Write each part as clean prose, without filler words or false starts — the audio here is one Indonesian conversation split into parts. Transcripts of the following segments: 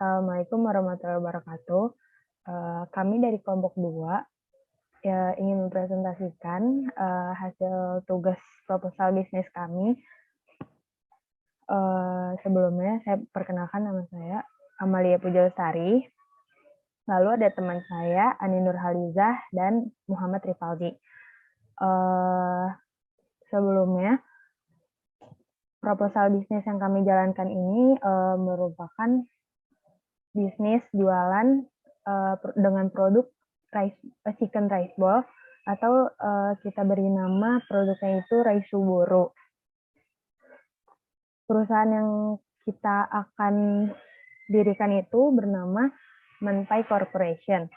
Assalamualaikum warahmatullahi wabarakatuh. Kami dari kelompok 2 ya, ingin mempresentasikan hasil tugas proposal bisnis kami. Sebelumnya saya perkenalkan, nama saya Amalia Pujalestari. Lalu ada teman saya Ani Nurhalizah dan Muhammad Rifaldi. Sebelumnya proposal bisnis yang kami jalankan ini merupakan bisnis jualan dengan produk chicken rice ball, atau kita beri nama produknya itu Raisuboro. Perusahaan yang kita akan dirikan itu bernama Menpai Corporation.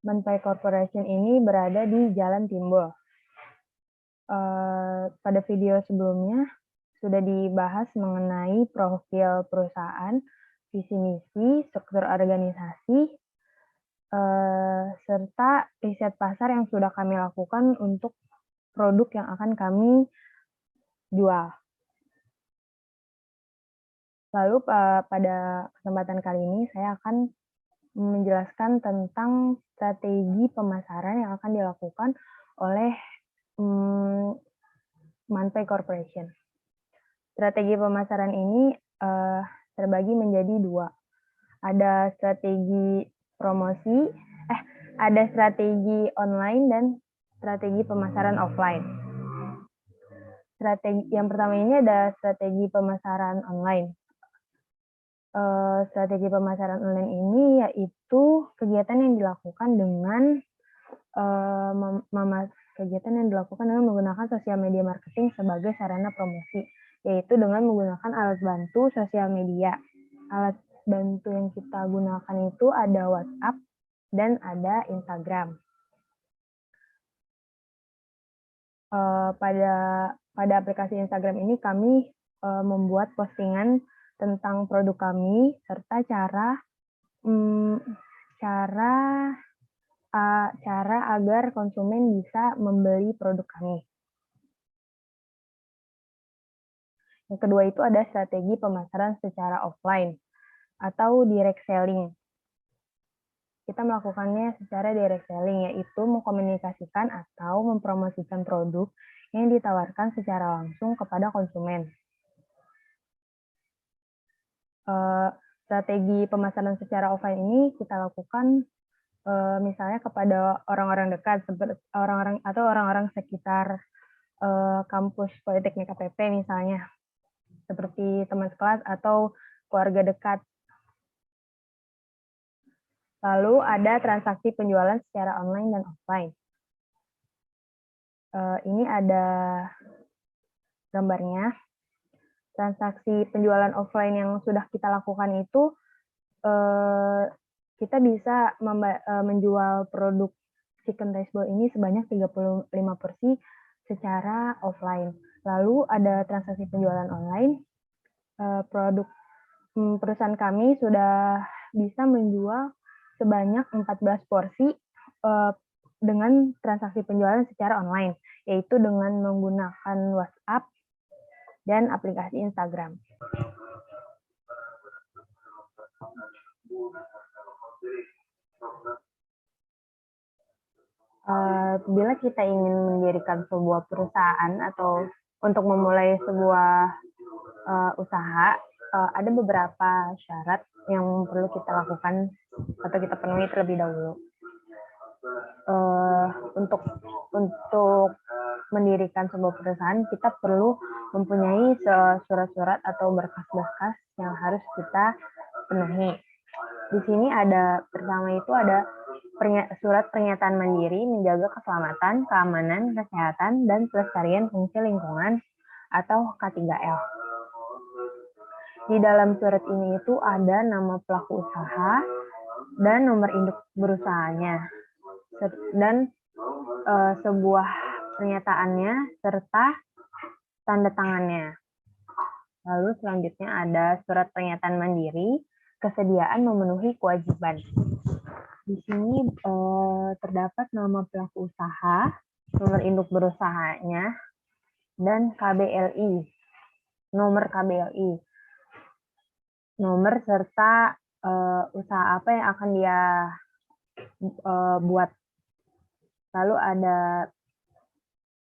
Menpai Corporation ini berada di Jalan Timbul. Pada video sebelumnya sudah dibahas mengenai profil perusahaan, visi misi, struktur organisasi, serta riset pasar yang sudah kami lakukan untuk produk yang akan kami jual. Lalu pada kesempatan kali ini saya akan menjelaskan tentang strategi pemasaran yang akan dilakukan oleh Manpai Corporation. Strategi pemasaran ini terbagi menjadi 2. Ada strategi promosi, ada strategi online dan strategi pemasaran offline. Yang pertama ini ada strategi pemasaran online. Strategi pemasaran online ini yaitu kegiatan yang dilakukan dengan menggunakan sosial media marketing sebagai sarana promosi, yaitu dengan menggunakan alat bantu sosial media. Alat bantu yang kita gunakan itu ada WhatsApp dan ada Instagram. Pada aplikasi Instagram ini kami membuat postingan tentang produk kami serta cara agar konsumen bisa membeli produk kami. Yang kedua itu ada strategi pemasaran secara offline atau direct selling. Kita melakukannya secara direct selling, yaitu mengkomunikasikan atau mempromosikan produk yang ditawarkan secara langsung kepada konsumen. Strategi pemasaran secara offline ini kita lakukan misalnya kepada orang-orang dekat, seperti orang-orang sekitar kampus Politeknik KPP misalnya, seperti teman sekelas atau keluarga dekat. Lalu ada transaksi penjualan secara online dan offline. Ini ada gambarnya. Transaksi penjualan offline yang sudah kita lakukan itu kita bisa menjual produk chicken rice ball ini sebanyak 35 porsi secara offline. Lalu ada transaksi penjualan online. Perusahaan kami sudah bisa menjual sebanyak 14 porsi dengan transaksi penjualan secara online, yaitu dengan menggunakan WhatsApp dan aplikasi Instagram. Bila kita ingin mendirikan sebuah perusahaan atau untuk memulai sebuah usaha, ada beberapa syarat yang perlu kita lakukan atau kita penuhi terlebih dahulu. Untuk mendirikan sebuah perusahaan, kita perlu mempunyai surat-surat atau berkas-berkas yang harus kita penuhi. Di sini pertama itu ada surat pernyataan mandiri menjaga keselamatan, keamanan, kesehatan, dan pelestarian fungsi lingkungan atau K3L. Di dalam surat ini itu ada nama pelaku usaha dan nomor induk berusahanya, dan sebuah pernyataannya serta tanda tangannya. Lalu selanjutnya ada surat pernyataan mandiri, kesediaan memenuhi kewajiban. Di sini terdapat nama pelaku usaha, nomor induk berusahanya, dan KBLI, nomor KBLI, nomor serta usaha apa yang akan dia buat. Lalu ada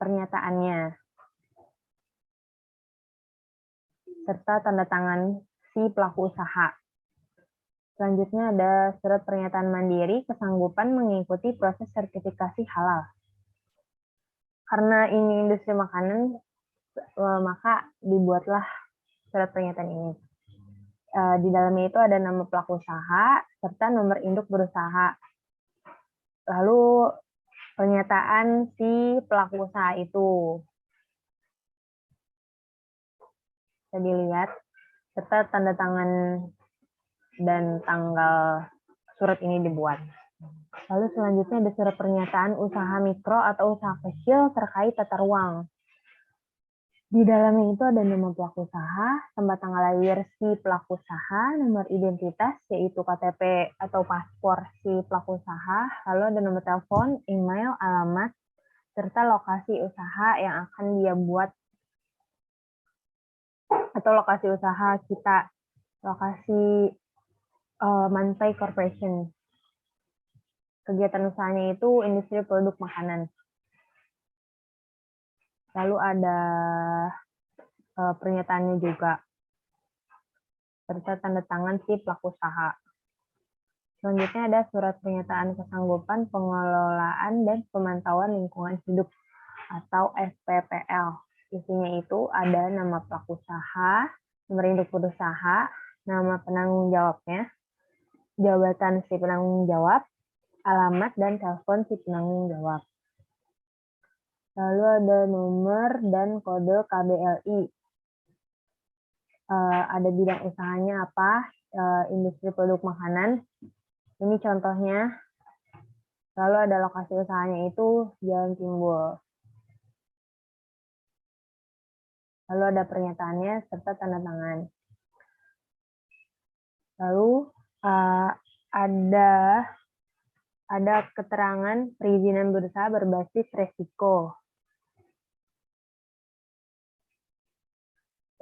pernyataannya, serta tanda tangan si pelaku usaha. Selanjutnya ada surat pernyataan mandiri kesanggupan mengikuti proses sertifikasi halal. Karena ini industri makanan, maka dibuatlah surat pernyataan ini. Di dalamnya itu ada nama pelaku usaha serta nomor induk berusaha. Lalu pernyataan si pelaku usaha itu bisa dilihat serta tanda tangan dan tanggal surat ini dibuat. Lalu selanjutnya ada surat pernyataan usaha mikro atau usaha kecil terkait tata ruang. Di dalamnya itu ada nama pelaku usaha, tempat tanggal lahir si pelaku usaha, nomor identitas yaitu KTP atau paspor si pelaku usaha, lalu ada nomor telepon, email, alamat, serta lokasi usaha yang akan dia buat atau lokasi usaha kita, lokasi Manpai Corporation. Kegiatan usahanya itu industri produk makanan. Lalu ada pernyataannya juga, serta tanda tangan si pelaku usaha. Selanjutnya ada surat pernyataan kesanggupan pengelolaan dan pemantauan lingkungan hidup atau SPPL. Isinya itu ada nama pelaku usaha, nomor induk berusaha, nama penanggung jawabnya, jabatan si penanggung jawab, alamat dan telepon si penanggung jawab. Lalu ada nomor dan kode KBLI. Ada bidang usahanya apa, industri produk makanan. Ini contohnya. Lalu ada lokasi usahanya itu Jalan Timbul. Lalu ada pernyataannya serta tanda tangan. Lalu ada keterangan perizinan berusaha berbasis resiko.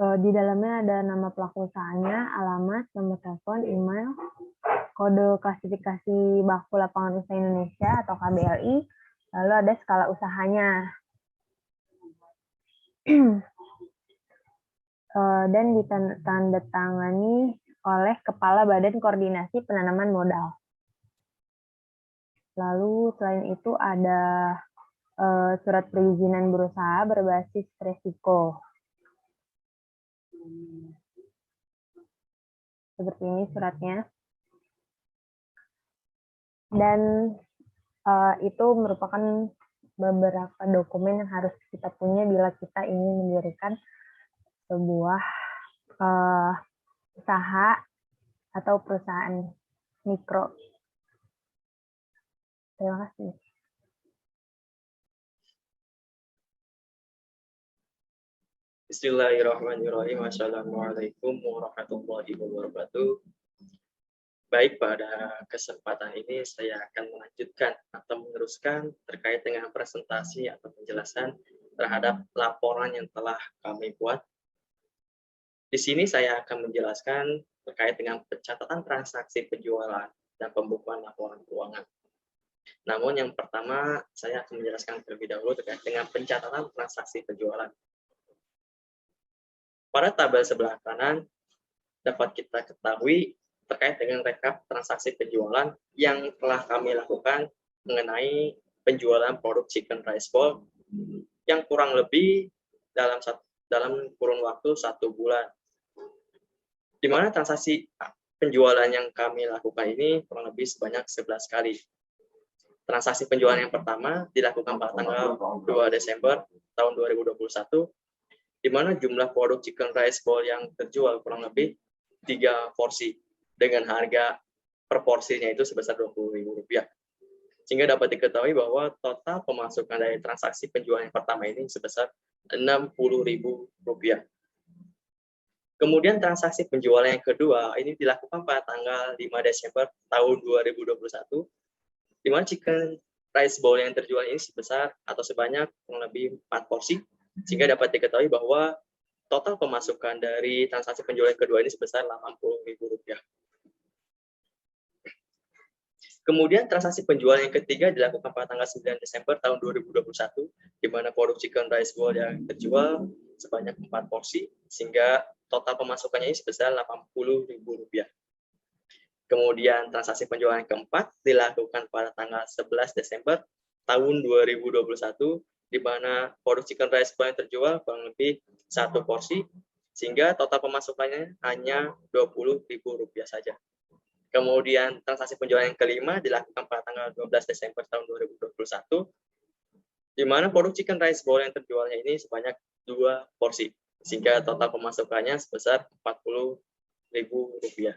Di dalamnya ada nama pelaku usahanya, alamat, nomor telepon, email, kode klasifikasi Baku Lapangan Usaha Indonesia atau KBLI, lalu ada skala usahanya. Dan ditandatangani oleh Kepala Badan Koordinasi Penanaman Modal. Lalu selain itu ada surat perizinan berusaha berbasis resiko. Seperti ini suratnya. Dan itu merupakan beberapa dokumen yang harus kita punya bila kita ingin mendirikan sebuah usaha atau perusahaan mikro. Terima kasih. Bismillahirrahmanirrahim. Assalamualaikum warahmatullahi wabarakatuh. Baik, pada kesempatan ini saya akan melanjutkan atau meneruskan terkait dengan presentasi atau penjelasan terhadap laporan yang telah kami buat. Di sini saya akan menjelaskan terkait dengan pencatatan transaksi penjualan dan pembukuan laporan keuangan. Namun yang pertama saya akan menjelaskan terlebih dahulu terkait dengan pencatatan transaksi penjualan. Pada tabel sebelah kanan dapat kita ketahui terkait dengan rekap transaksi penjualan yang telah kami lakukan mengenai penjualan produk chicken rice ball yang kurang lebih dalam kurun waktu 1 bulan. Di mana transaksi penjualan yang kami lakukan ini kurang lebih sebanyak 11 kali. Transaksi penjualan yang pertama dilakukan pada tanggal 2 Desember tahun 2021, di mana jumlah produk chicken rice ball yang terjual kurang lebih 3 porsi dengan harga per porsinya itu sebesar Rp20.000. Sehingga dapat diketahui bahwa total pemasukan dari transaksi penjualan yang pertama ini sebesar Rp60.000. Kemudian transaksi penjualan yang kedua ini dilakukan pada tanggal 5 Desember tahun 2021, di mana chicken rice ball yang terjual ini sebesar atau sebanyak kurang lebih 4 porsi, sehingga dapat diketahui bahwa total pemasukan dari transaksi penjualan kedua ini sebesar Rp80.000. Kemudian transaksi penjualan yang ketiga dilakukan pada tanggal 9 Desember tahun 2021, di mana produk chicken rice ball yang terjual sebanyak 4 porsi, sehingga total pemasukannya ini sebesar Rp80.000. Kemudian transaksi penjualan yang keempat dilakukan pada tanggal 11 Desember tahun 2021, di mana produk chicken rice ball yang terjual kurang lebih 1 porsi, sehingga total pemasukannya hanya Rp20.000 saja. Kemudian transaksi penjualan yang kelima dilakukan pada tanggal 12 Desember tahun 2021, di mana produk chicken rice ball yang terjualnya ini sebanyak 2 porsi, sehingga total pemasukannya sebesar Rp40.000.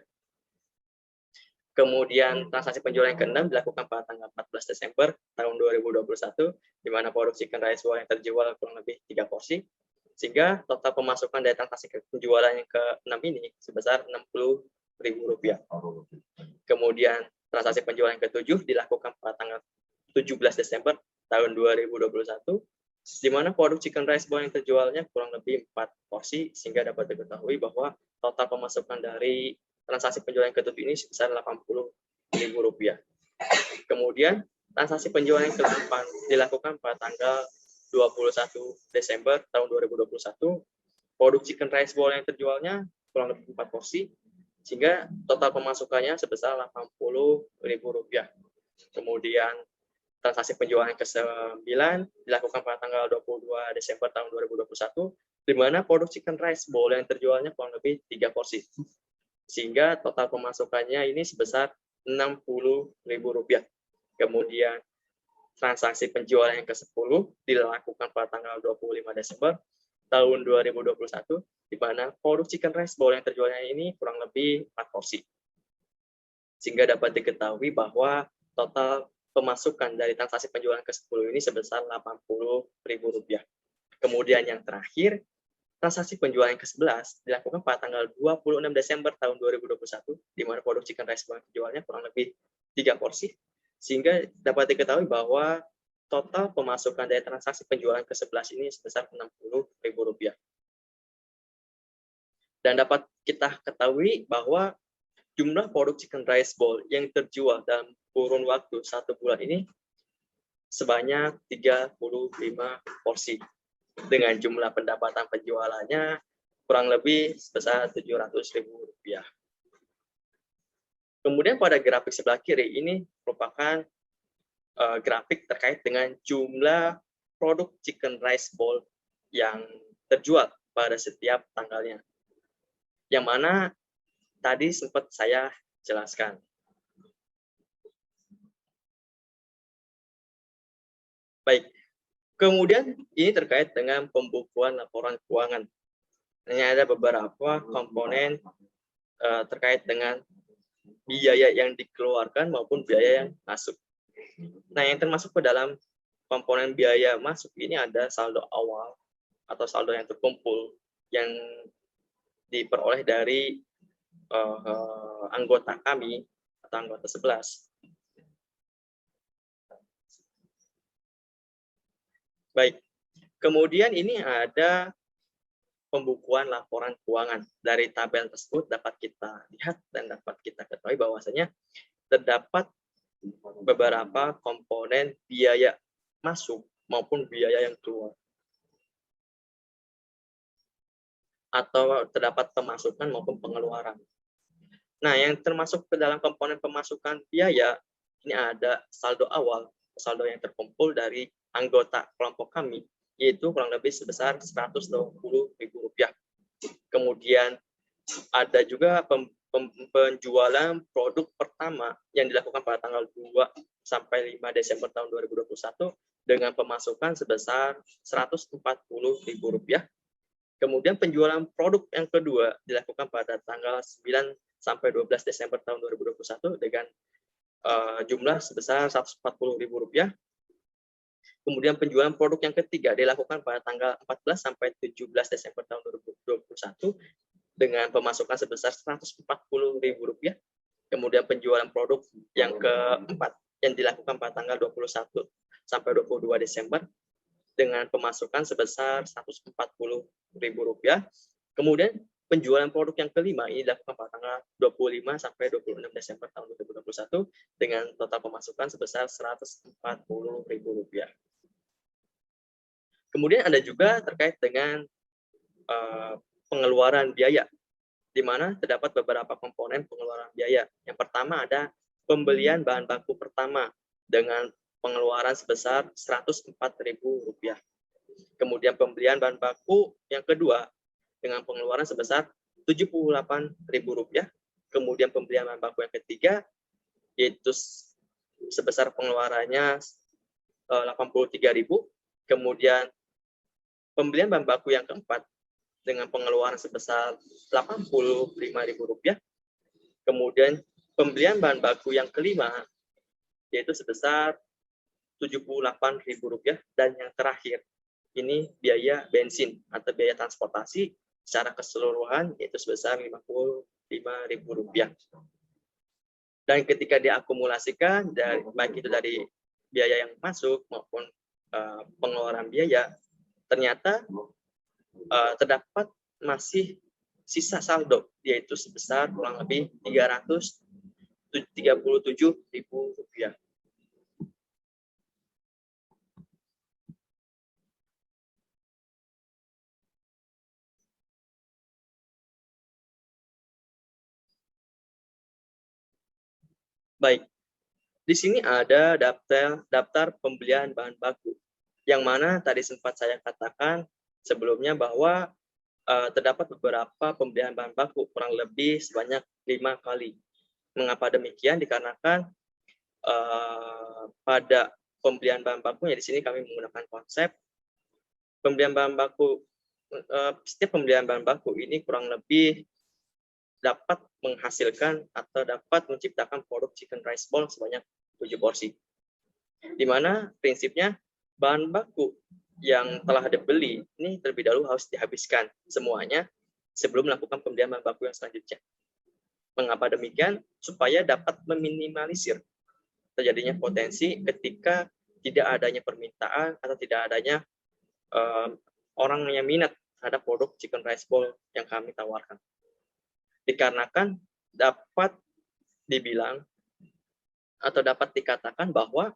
Kemudian transaksi penjualan yang keenam dilakukan pada tanggal 14 Desember tahun 2021, di mana produk chicken rice ball yang terjual kurang lebih 3 porsi, sehingga total pemasukan dari transaksi penjualan yang ke-6 ini sebesar Rp60.000. Kemudian transaksi penjualan yang ke-7 dilakukan pada tanggal 17 Desember tahun 2021, di mana produk chicken rice ball yang terjualnya kurang lebih 4 porsi, sehingga dapat diketahui bahwa total pemasukan dari transaksi penjualan yang ke-7 ini sebesar Rp80.000. Kemudian transaksi penjualan yang ke-8 dilakukan pada tanggal 21 Desember tahun 2021, produk chicken rice ball yang terjualnya kurang lebih 4 porsi, sehingga total pemasukannya sebesar Rp80.000. Kemudian transaksi penjualan yang ke-9 dilakukan pada tanggal 22 Desember tahun 2021, di mana produk chicken rice ball yang terjualnya kurang lebih 3 porsi, sehingga total pemasukannya ini sebesar Rp60.000. Kemudian transaksi penjualan yang ke-10 dilakukan pada tanggal 25 Desember tahun 2021, di mana produk chicken rice ball yang terjualnya ini kurang lebih 4 porsi, sehingga dapat diketahui bahwa total pemasukan dari transaksi penjualan ke-10 ini sebesar Rp80.000. Kemudian yang terakhir, transaksi penjualan yang ke-11 dilakukan pada tanggal 26 Desember tahun 2021, di mana produk chicken rice ball yang terjualnya kurang lebih 3 porsi, sehingga dapat diketahui bahwa total pemasukan dari transaksi penjualan ke-11 ini sebesar Rp60.000. Dan dapat kita ketahui bahwa jumlah produk chicken rice ball yang terjual dalam kurun waktu 1 bulan ini sebanyak 35 porsi, dengan jumlah pendapatan penjualannya kurang lebih sebesar Rp700.000. Kemudian pada grafik sebelah kiri ini merupakan grafik terkait dengan jumlah produk chicken rice ball yang terjual pada setiap tanggalnya, yang mana tadi sempat saya jelaskan. Baik, kemudian ini terkait dengan pembukuan laporan keuangan. Ini ada beberapa komponen terkait dengan biaya yang dikeluarkan maupun biaya yang masuk. Nah, yang termasuk ke dalam komponen biaya masuk ini ada saldo awal atau saldo yang terkumpul yang diperoleh dari anggota kami atau anggota 11. Baik, kemudian ini ada pembukuan laporan keuangan. Dari tabel tersebut dapat kita lihat dan dapat kita ketahui bahwasanya terdapat beberapa komponen biaya masuk maupun biaya yang keluar, atau terdapat pemasukan maupun pengeluaran. Nah, yang termasuk ke dalam komponen pemasukan biaya, ini ada saldo awal, saldo yang terkumpul dari anggota kelompok kami, yaitu kurang lebih sebesar Rp120.000. Kemudian ada juga penjualan produk pertama yang dilakukan pada tanggal 2 sampai 5 Desember tahun 2021 dengan pemasukan sebesar Rp140.000. Kemudian penjualan produk yang kedua dilakukan pada tanggal 9 sampai 12 Desember tahun 2021 dengan jumlah sebesar Rp140.000. Kemudian penjualan produk yang ketiga dilakukan pada tanggal 14 sampai 17 Desember tahun 2021 dengan pemasukan sebesar Rp140.000. Kemudian penjualan produk yang keempat yang dilakukan pada tanggal 21 sampai 22 Desember dengan pemasukan sebesar Rp140.000. Kemudian penjualan produk yang kelima ini dilakukan pada tanggal 25 sampai 26 Desember tahun 2021 dengan total pemasukan sebesar Rp140.000. Kemudian ada juga terkait dengan pengeluaran biaya, di mana terdapat beberapa komponen pengeluaran biaya. Yang pertama ada pembelian bahan baku pertama dengan pengeluaran sebesar Rp104.000. Kemudian pembelian bahan baku yang kedua dengan pengeluaran sebesar Rp78.000. Kemudian pembelian bahan baku yang ketiga yaitu sebesar pengeluarannya Rp83.000. Kemudian pembelian bahan baku yang keempat dengan pengeluaran sebesar Rp85.000. Kemudian pembelian bahan baku yang kelima yaitu sebesar Rp78.000. Dan yang terakhir ini biaya bensin atau biaya transportasi secara keseluruhan yaitu sebesar Rp55.000. Dan ketika diakumulasikan dari baik itu dari biaya yang masuk maupun pengeluaran biaya, ternyata terdapat masih sisa saldo yaitu sebesar kurang lebih Rp337.000. Baik, di sini ada daftar pembelian bahan baku, yang mana tadi sempat saya katakan sebelumnya bahwa terdapat beberapa pembelian bahan baku kurang lebih sebanyak 5 kali. Mengapa demikian? Dikarenakan pada pembelian bahan bakunya di sini kami menggunakan konsep pembelian bahan baku. Setiap pembelian bahan baku ini kurang lebih dapat menghasilkan atau dapat menciptakan produk chicken rice ball sebanyak 7 porsi. Di mana prinsipnya bahan baku yang telah dibeli ini terlebih dahulu harus dihabiskan semuanya sebelum melakukan pembelian bahan baku yang selanjutnya. Mengapa demikian? Supaya dapat meminimalisir terjadinya potensi ketika tidak adanya permintaan atau tidak adanya orang yang minat terhadap produk chicken rice ball yang kami tawarkan. Dikarenakan dapat dibilang atau dapat dikatakan bahwa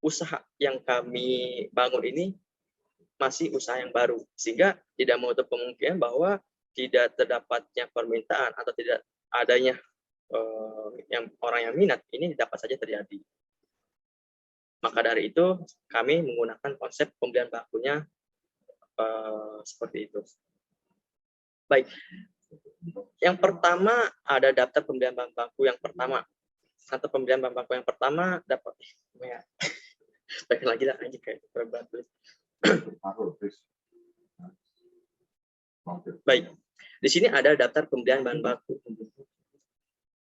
usaha yang kami bangun ini masih usaha yang baru, sehingga tidak menutup kemungkinan bahwa tidak terdapatnya permintaan atau tidak adanya orang yang minat ini dapat saja terjadi. Maka dari itu kami menggunakan konsep pembelian bakunya seperti itu. Baik. Yang pertama ada daftar pembelian bahan baku yang pertama. Atau pembelian bahan baku yang pertama dapat baik lagi lah aja kayak berat. Baik. Di sini ada daftar pembelian bahan baku.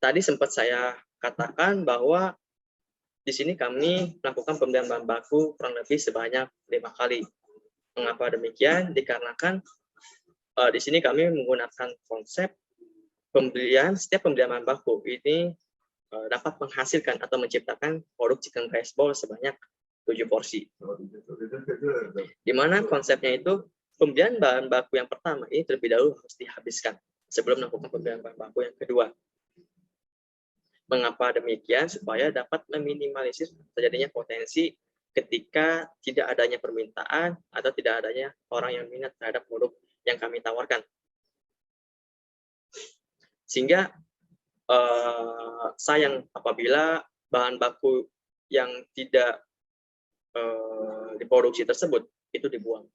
Tadi sempat saya katakan bahwa di sini kami melakukan pembelian bahan baku kurang lebih sebanyak 5 kali. Mengapa demikian? Dikarenakan di sini kami menggunakan konsep setiap pembelian bahan baku ini dapat menghasilkan atau menciptakan produk chicken rice ball sebanyak 7 porsi. Di mana konsepnya itu pembelian bahan baku yang pertama ini terlebih dahulu harus dihabiskan sebelum melakukan pembelian bahan baku yang kedua. Mengapa demikian? Supaya dapat meminimalisir terjadinya potensi ketika tidak adanya permintaan atau tidak adanya orang yang minat terhadap produk yang kami tawarkan. Sehingga sayang apabila bahan baku yang tidak diproduksi tersebut itu dibuang.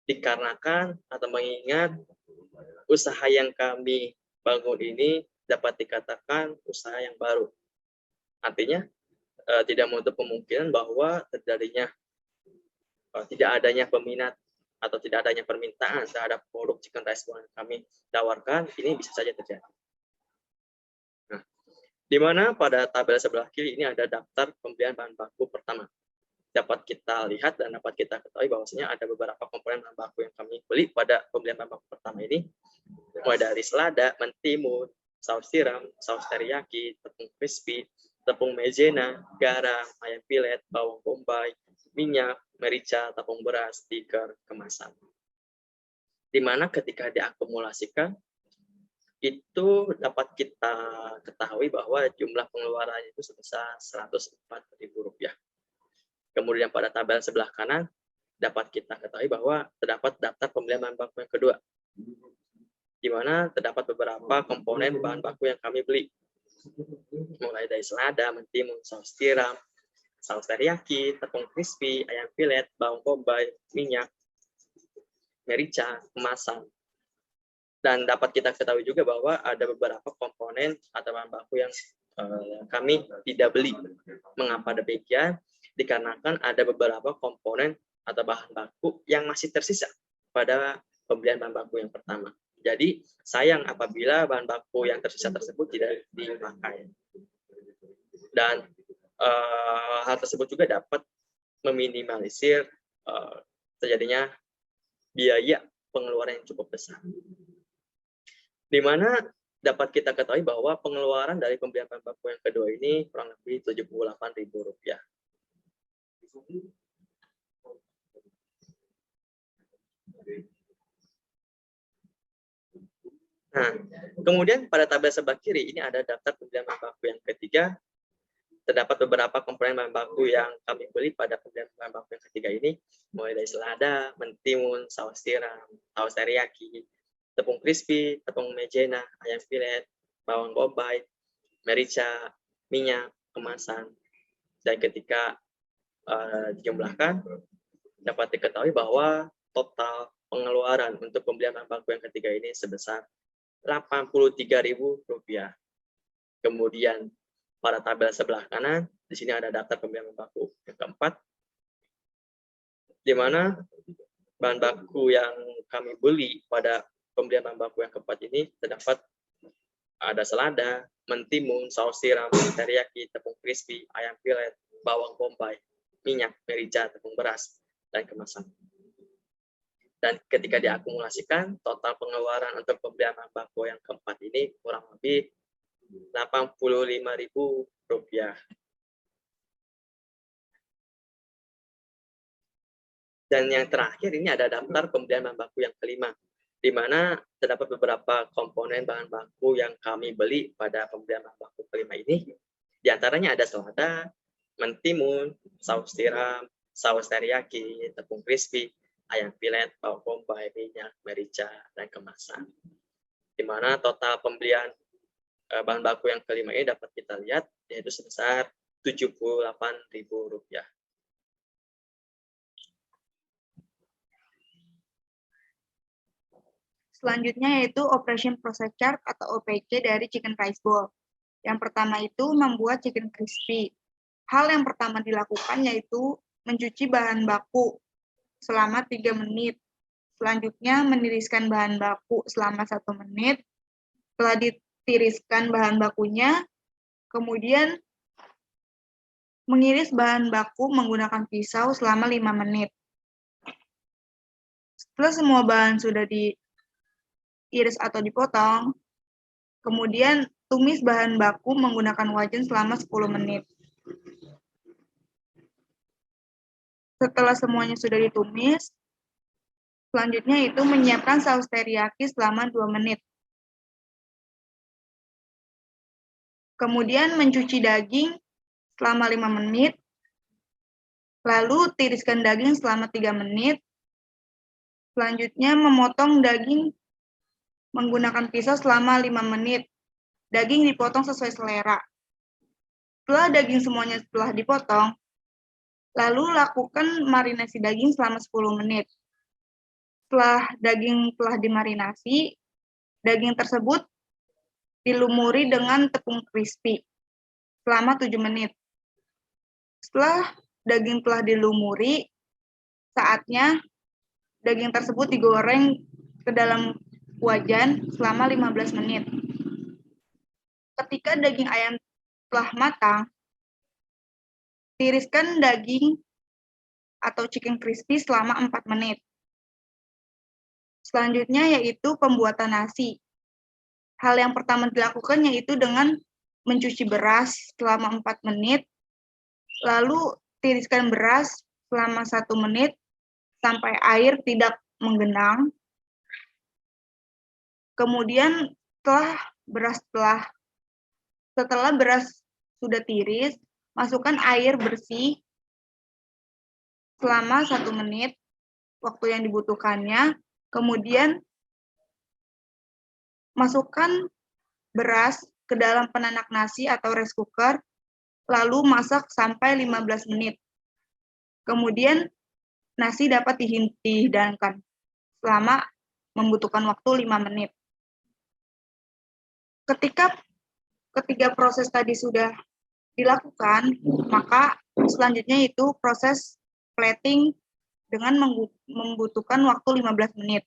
Dikarenakan atau mengingat usaha yang kami bangun ini dapat dikatakan usaha yang baru. Artinya tidak menutup kemungkinan bahwa terjadinya tidak adanya peminat atau tidak adanya permintaan terhadap produk chicken rice ball yang kami tawarkan, ini bisa saja terjadi. Nah, di mana pada tabel sebelah kiri ini ada daftar pembelian bahan baku pertama. Dapat kita lihat dan dapat kita ketahui bahwasanya ada beberapa komponen bahan baku yang kami beli pada pembelian bahan baku pertama ini, mulai dari selada, mentimun, saus tiram, saus teriyaki, tepung crispy, tepung maizena, garam, ayam pilet, bawang bombay, minyak, merica, tepung beras, stiker, kemasan. di mana ketika diakumulasikan itu dapat kita ketahui bahwa jumlah pengeluaran itu sebesar Rp104.000. Kemudian pada tabel sebelah kanan dapat kita ketahui bahwa terdapat daftar pembelian bahan baku yang kedua, di mana terdapat beberapa komponen bahan baku yang kami beli, mulai dari selada, mentimun, saus tiram, saus teriyaki, tepung crispy, ayam filet, bawang bombay, minyak, merica, kemasan. Dan dapat kita ketahui juga bahwa ada beberapa komponen atau bahan baku yang kami tidak beli. Mengapa demikian? Dikarenakan ada beberapa komponen atau bahan baku yang masih tersisa pada pembelian bahan baku yang pertama. Jadi sayang apabila bahan baku yang tersisa tersebut tidak dipakai. Dan hal tersebut juga dapat meminimalisir terjadinya biaya pengeluaran yang cukup besar. Di mana dapat kita ketahui bahwa pengeluaran dari pembelian bahan baku yang kedua ini kurang lebih Rp78.000. Nah, kemudian pada tabel sebelah kiri ini ada daftar pembelian bahan baku yang ketiga. Terdapat beberapa komponen bahan baku yang kami beli pada pembelian bahan baku yang ketiga ini, mulai dari selada, mentimun, saus tiram, saus teriyaki, tepung crispy, tepung maizena, ayam filet, bawang bombay, merica, minyak, kemasan. Dan ketika dijumlahkan, dapat diketahui bahwa total pengeluaran untuk pembelian bahan baku yang ketiga ini sebesar Rp83.000. Kemudian pada tabel sebelah kanan, di sini ada daftar pembelian bahan baku yang keempat, di mana bahan baku yang kami beli pada pembelian bahan baku yang keempat ini terdapat ada selada, mentimun, saus tiram, teriyaki, tepung crispy, ayam filet, bawang bombay, minyak, merica, tepung beras, dan kemasan. Dan ketika diakumulasikan, total pengeluaran untuk pembelian bahan baku yang keempat ini kurang lebih Rp85.000. Dan yang terakhir ini ada daftar pembelian bahan baku yang kelima, di mana terdapat beberapa komponen bahan baku yang kami beli pada pembelian bahan baku kelima ini. Di antaranya ada selada, mentimun, saus tiram, saus teriyaki, tepung crispy, ayam filet, bawang bombay, minyak, merica, dan kemasan. Di mana total pembelian bahan baku yang kelima ini dapat kita lihat yaitu sebesar Rp78.000. Selanjutnya yaitu Operation Process Chart atau OPC dari Chicken Rice Bowl. Yang pertama itu membuat chicken crispy. Hal yang pertama dilakukan yaitu mencuci bahan baku selama 3 menit. Selanjutnya meniriskan bahan baku selama 1 menit. Setelah ditiriskan bahan bakunya, kemudian mengiris bahan baku menggunakan pisau selama 5 menit. Setelah semua bahan sudah diiris atau dipotong, kemudian tumis bahan baku menggunakan wajan selama 10 menit. Setelah semuanya sudah ditumis, selanjutnya itu menyiapkan saus teriyaki selama 2 menit. Kemudian mencuci daging selama 5 menit, lalu tiriskan daging selama 3 menit. Selanjutnya memotong daging menggunakan pisau selama 5 menit. Daging dipotong sesuai selera. Setelah daging semuanya telah dipotong, lalu lakukan marinasi daging selama 10 menit. Setelah daging telah dimarinasi, daging tersebut dilumuri dengan tepung crispy selama 7 menit. Setelah daging telah dilumuri, saatnya daging tersebut digoreng ke dalam wajan selama 15 menit. Ketika daging ayam telah matang, tiriskan daging atau chicken crispy selama 4 menit. Selanjutnya yaitu pembuatan nasi. Hal yang pertama dilakukan yaitu dengan mencuci beras selama 4 menit, lalu tiriskan beras selama 1 menit sampai air tidak menggenang. Kemudian setelah beras sudah tiris, masukkan air bersih selama 1 menit, waktu yang dibutuhkannya. Kemudian masukkan beras ke dalam penanak nasi atau rice cooker, lalu masak sampai 15 menit. Kemudian nasi dapat dihidangkan selama membutuhkan waktu 5 menit. Ketika ketiga proses tadi sudah dilakukan, maka selanjutnya itu proses plating dengan membutuhkan waktu 15 menit.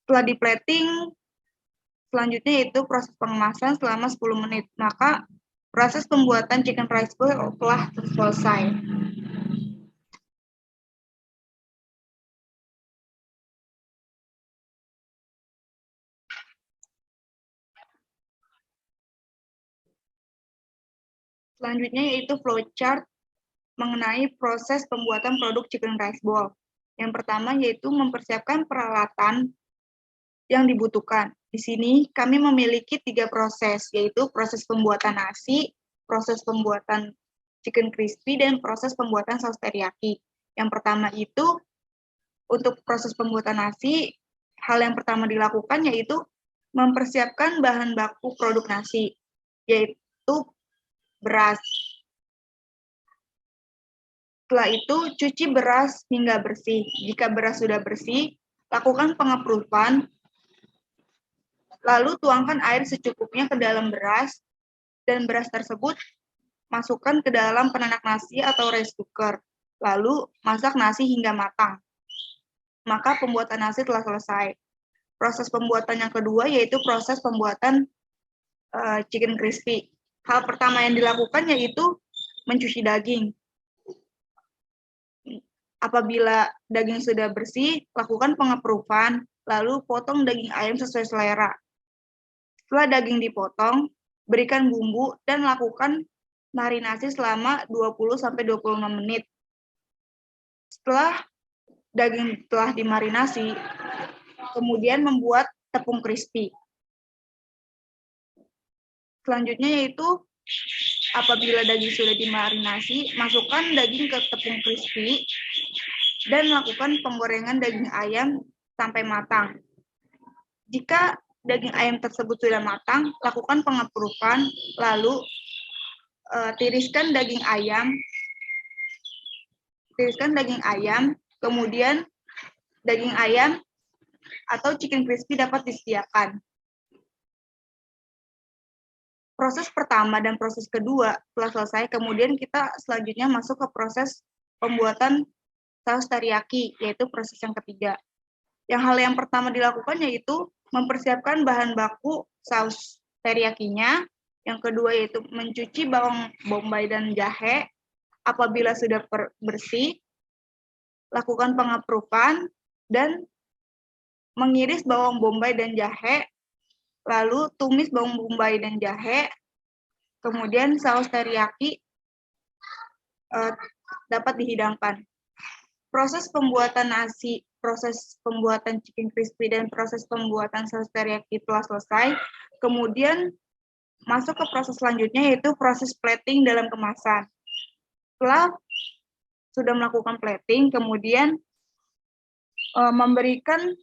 Setelah di plating, selanjutnya itu proses pengemasan selama 10 menit. Maka proses pembuatan chicken rice bowl telah selesai. Selanjutnya yaitu flowchart mengenai proses pembuatan produk chicken rice bowl. Yang pertama yaitu mempersiapkan peralatan yang dibutuhkan. Di sini kami memiliki 3 proses, yaitu proses pembuatan nasi, proses pembuatan chicken crispy, dan proses pembuatan saus teriyaki. Yang pertama itu, untuk proses pembuatan nasi, hal yang pertama dilakukan yaitu mempersiapkan bahan baku produk nasi, yaitu beras. Setelah itu, cuci beras hingga bersih. Jika beras sudah bersih, lakukan pengeprufan, lalu tuangkan air secukupnya ke dalam beras, dan beras tersebut masukkan ke dalam penanak nasi atau rice cooker, lalu masak nasi hingga matang. Maka pembuatan nasi telah selesai. Proses pembuatan yang kedua yaitu proses pembuatan chicken crispy. Hal pertama yang dilakukan yaitu mencuci daging. Apabila daging sudah bersih, lakukan pengeprufan, lalu potong daging ayam sesuai selera. Setelah daging dipotong, berikan bumbu dan lakukan marinasi selama 20-25 menit. Setelah daging telah dimarinasi, kemudian membuat tepung crispy. Selanjutnya yaitu apabila daging sudah dimarinasi, masukkan daging ke tepung crispy dan lakukan penggorengan daging ayam sampai matang. Jika daging ayam tersebut sudah matang, lakukan pengeprufan, lalu tiriskan daging ayam, kemudian daging ayam atau chicken crispy dapat disediakan. Proses pertama dan proses kedua telah selesai, kemudian kita selanjutnya masuk ke proses pembuatan saus teriyaki, yaitu proses yang ketiga. Hal yang pertama dilakukan yaitu mempersiapkan bahan baku saus teriyakinya. Yang kedua yaitu mencuci bawang bombay dan jahe. Apabila sudah bersih, lakukan pengeprufan dan mengiris bawang bombay dan jahe, lalu tumis bawang bombay dan jahe, kemudian saus teriyaki dapat dihidangkan. Proses pembuatan nasi, proses pembuatan chicken crispy, dan proses pembuatan saus teriyaki telah selesai. Kemudian masuk ke proses selanjutnya yaitu proses plating dalam kemasan. Setelah sudah melakukan plating, kemudian memberikan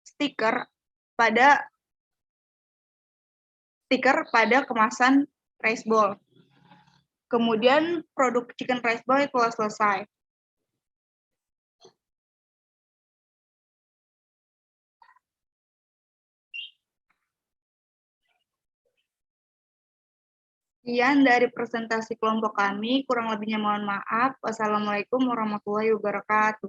stiker pada kemasan rice bowl. Kemudian produk chicken rice bowl telah selesai. Sekian dari presentasi kelompok kami, kurang lebihnya mohon maaf. Wassalamualaikum warahmatullahi wabarakatuh.